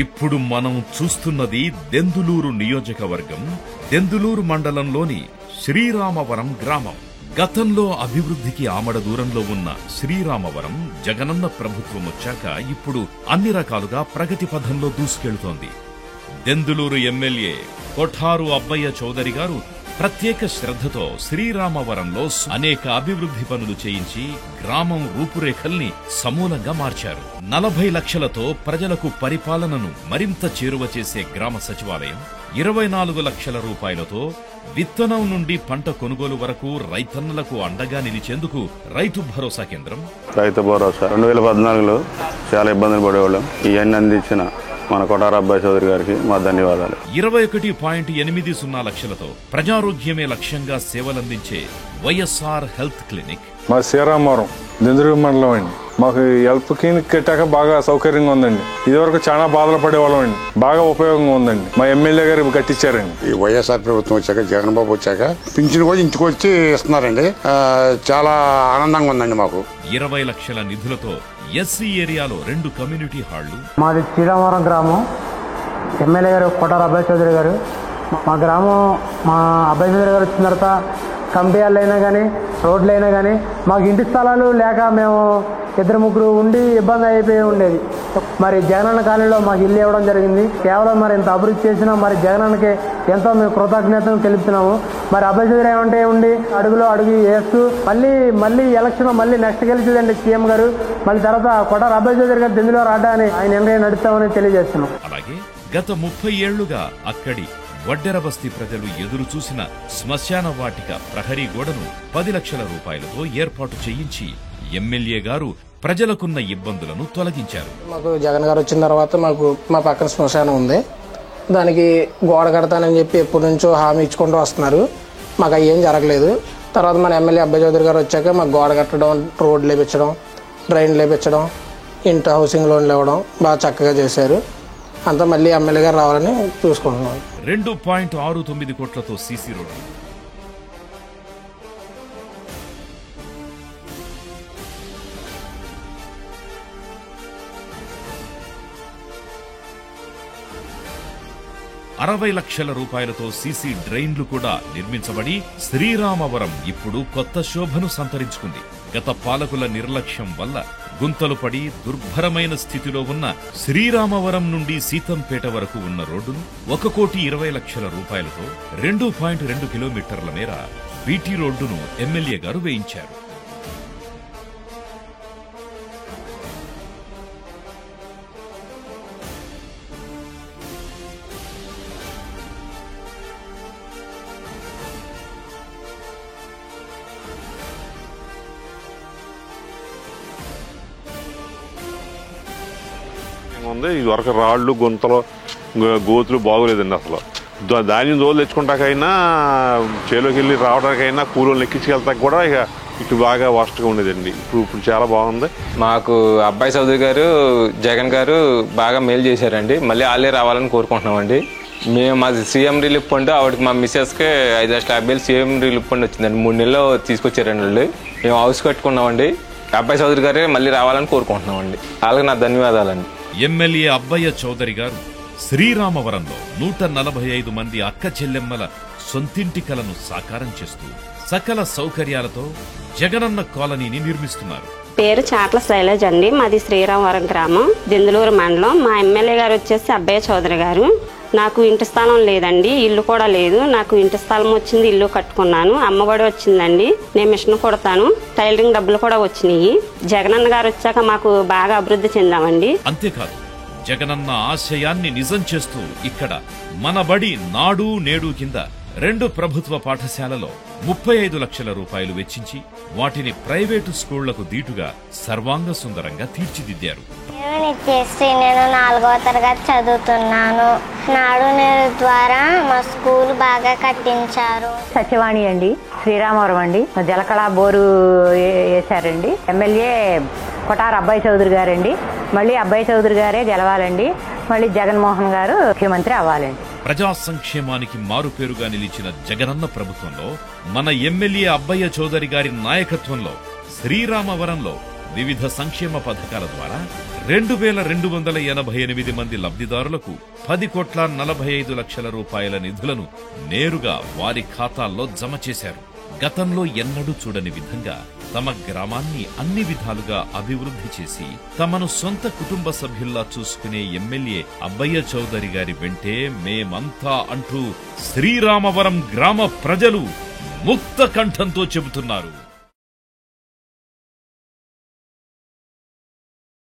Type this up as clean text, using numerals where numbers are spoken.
ఇప్పుడు మనం చూస్తున్నది దెందులూరు నియోజకవర్గం, దెందులూరు మండలంలోని శ్రీరామవరం గ్రామం. గతంలో అభివృద్ధికి ఆమడ దూరంలో ఉన్న శ్రీరామవరం జగనన్న ప్రభుత్వం వచ్చాక ఇప్పుడు అన్ని రకాలుగా ప్రగతి పథంలో దూసుకెళ్తోంది. దెందులూరు ఎమ్మెల్యే కొఠారు అబ్బయ్య చౌదరి గారు ప్రత్యేక శ్రద్ధతో శ్రీరామవరంలో అనేక అభివృద్ధి పనులు చేయించి గ్రామం రూపురేఖల్ని సమూలంగా మార్చారు. 40 లక్షలతో ప్రజలకు పరిపాలనను మరింత చేరువ చేసే గ్రామ సచివాలయం, 24 లక్షల రూపాయలతో విత్తనం నుండి పంట కొనుగోలు వరకు రైతన్నలకు అండగా నిలిచేందుకు రైతు భరోసా కేంద్రం. రైతు భరోసా 2014లో చాలా ఇబ్బందులు పడేవాళ్ళం. ఇవన్నీ అందించిన మన కొఠారు అబ్బాయి చౌదరి గారికి మా ధన్యవాదాలు. 21.80 లక్షలతో ప్రజారోగ్యమే లక్ష్యంగా సేవలందించే వైఎస్ఆర్ హెల్త్ క్లినిక్. మా శ్రీరామవరం దెందులూరు మండలం అండి. మాకు హెల్త్ క్లినిక్ కట్టాక బాగా సౌకర్యంగా ఉందండి. ఇదివరకు చాలా బాధలు పడేవాళ్ళం అండి. బాగా ఉపయోగంగా ఉందండి. మా ఎమ్మెల్యే గారు కట్టించారండి. ఈ వైఎస్ఆర్ ప్రభుత్వం వచ్చాక, జగన్ బాబు వచ్చాక పింఛన్ కూడా ఇంటికి వచ్చి ఇస్తున్నారండి. చాలా ఆనందంగా ఉందండి మాకు. 20 లక్షల నిధులతో ఎస్సీ ఏరియాలో 2 కమ్యూనిటీ హాళ్లు. మాది శ్రీరామవరం గ్రామం. ఎమ్మెల్యే గారు కొఠారు అబ్బాయి చౌదరి గారు. మా గ్రామం మా అబ్బాయి చౌదరి గారు వచ్చిన తర్వాత కంపెనీలు అయినా కానీ, రోడ్లు అయినా కానీ మాకు ఇంటి స్థలాలు లేక మేము 2-3 ఉండి ఇబ్బంది అయిపోయి ఉండేది. మరి జగనన్న కాలనీలో మాకు ఇల్లు ఇవ్వడం జరిగింది. కేవలం మరి ఇంత అభివృద్ధి చేసినా మరి జగనన్నకి ఎంతో మేము కృతజ్ఞతలు తెలుపుతున్నాము. మరి అబ్బాయి చౌదరి ఏమంటే ఉండి అడుగులో అడుగు వేస్తూ మళ్ళీ ఎలక్షన్ మళ్ళీ నెక్స్ట్ గెలిచిందండి సీఎం గారు. మళ్ళీ తర్వాత కొఠారు అబ్బాయి చౌదరి గారు దెందులూరు ఆడని ఆయన నిర్ణయం నడుస్తామని తెలియజేస్తున్నాం. అలాగే గత 30 ఏళ్లుగా అక్కడి వడ్డెరబస్తీ ప్రజలు ఎదురు చూసిన శ్మశాన వాటిక ప్రహరీ గోడను 10 లక్షల రూపాయలతో ఏర్పాటు చేయించి ఎమ్మెల్యే గారు ప్రజలకున్న ఇబ్బందులను తొలగించారు. మాకు జగన్ గారు వచ్చిన తర్వాత మా పక్కన శ్మశానం ఉంది. దానికి గోడ కడతానని చెప్పి ఎప్పటి నుంచో హామీ ఇచ్చుకుంటూ వస్తున్నారు. మాకు అవి ఏం జరగలేదు. తర్వాత మన ఎమ్మెల్యే అబ్బాయి చౌదరి గారు వచ్చాక మాకు గోడ కట్టడం, రోడ్లు వేయించడం, డ్రైన్లు వేయించడం, ఇంటి హౌసింగ్ లోన్లు ఇవ్వడం బాగా చక్కగా చేశారు. అంతా మళ్ళీ ఎమ్మెల్యే గారు రావాలని చూసుకుంటున్నాం. 2.69 కోట్లతో సీసీ రోడ్డు, ₹60 లక్షల రూపాయలతో సీసీ డ్రైన్లు కూడా నిర్మించబడి శ్రీరామవరం ఇప్పుడు కొత్త శోభను సంతరించుకుంది. గత పాలకుల నిర్లక్ష్యం వల్ల గుంతలు పడి దుర్భరమైన స్థితిలో ఉన్న శ్రీరామవరం నుండి సీతంపేట వరకు ఉన్న రోడ్డును 1,20 లక్షల రూపాయలతో 2.2 కిలోమీటర్ల మేర బీటీ రోడ్డును ఎమ్మెల్యే గారు వేయించారు. ఇదివరకు రాళ్ళు, గుంతలు, గోతులు బాగోలేదండి. అసలు ధాన్యం రోజులు తెచ్చుకుంటాకైనా, చేలోకి వెళ్ళి రావడానికైనా, కూలీలు ఎక్కించుకెళ్తాక కూడా ఇటు బాగా వర్స్ట్గా ఉండేదండి. ఇప్పుడు చాలా బాగుంది. మాకు అబ్బాయి చౌదరి గారు, జగన్ గారు బాగా మేలు చేశారండి. మళ్ళీ వాళ్ళే రావాలని కోరుకుంటున్నామండి. మాది సీఎం రిలీఫ్ ఫండ్, ఆవిడకి మా మిస్సెస్కి 5,50,000 సీఎం రిలీఫ్ ఫండ్ వచ్చిందండి. 3 నెలలు తీసుకొచ్చారండి వాళ్ళు. మేము హౌస్ కట్టుకున్నామండి. అబ్బాయి చౌదరి గారే మళ్ళీ రావాలని కోరుకుంటున్నామండి. వాళ్ళకి నా ధన్యవాదాలండి. ఎమ్మెల్యే అబ్బయ్య చౌదరి గారు శ్రీరామవరంలో 145 మంది అక్క చెల్లెమ్మల సొంతింటి కలను సాకారం చేస్తూ సకల సౌకర్యాలతో జగనన్న కాలనీని నిర్మిస్తున్నారు. పేరు చాట్ల శైలజ అండి. మాది శ్రీరామవరం గ్రామం, దెందులూరు మండలం. మా ఎమ్మెల్యే గారు వచ్చేసి అబ్బయ్య చౌదరి గారు. నాకు ఇంటి స్థలం లేదండి, ఇల్లు కూడా లేదు. నాకు ఇంటి స్థలం వచ్చింది, ఇల్లు కట్టుకున్నాను. అమ్మఒడి వచ్చిందండి, నేను మిషన్ కుడతాను, టైలరింగ్ డబ్బులు కూడా వచ్చినాయి. జగనన్న గారు వచ్చాక మాకు బాగా అభివృద్ధి చెందామండి. అంతేకాదు, జగనన్న ఆశయాన్ని నిజం చేస్తూ ఇక్కడ మన బడి నాడు నేడు కింద 2 ప్రభుత్వ పాఠశాలలో 35 లక్షల రూపాయలు వెచ్చించి వాటిని ప్రైవేటు స్కూళ్లకు దీటుగా సర్వాంగ సుందరంగా తీర్చిదిద్దారు. నేను 4వ తరగతి చదువుతున్నాను. నాడు నేడు ద్వారా మా స్కూల్ బాగా కట్టించారు. సచివాణి అండి, శ్రీరామవరం అండి. జలకళ బోరు వేశారండి. ఎమ్మెల్యే కొఠారు అబ్బాయి చౌదరి గారండి. మళ్ళీ అబ్బాయి చౌదరి గారే గెలవాలండి. మళ్ళీ జగన్మోహన్ గారు ముఖ్యమంత్రి అవ్వాలండి. ప్రజా సంక్షేమానికి మారుపేరుగా నిలిచిన జగనన్న ప్రభుత్వంలో మన ఎమ్మెల్యే అబ్బయ్య చౌదరి గారి నాయకత్వంలో శ్రీరామవరంలో వివిధ సంక్షేమ పథకాల ద్వారా 2288 మంది లబ్ధిదారులకు 10,45,00,000 రూపాయల నిధులను నేరుగా వారి ఖాతాల్లో జమ చేశారు. గతంలో ఎన్నడూ చూడని విధంగా తమ గ్రామాన్ని అన్ని విధాలుగా అభివృద్ధి చేసి తమను సొంత కుటుంబ సభ్యుల్లా చూసుకునే ఎమ్మెల్యే అబ్బయ్య చౌదరి గారి వెంటే మేమంతా అంటూ శ్రీరామవరం గ్రామ ప్రజలు ముక్త కంఠంతో చెబుతున్నారు.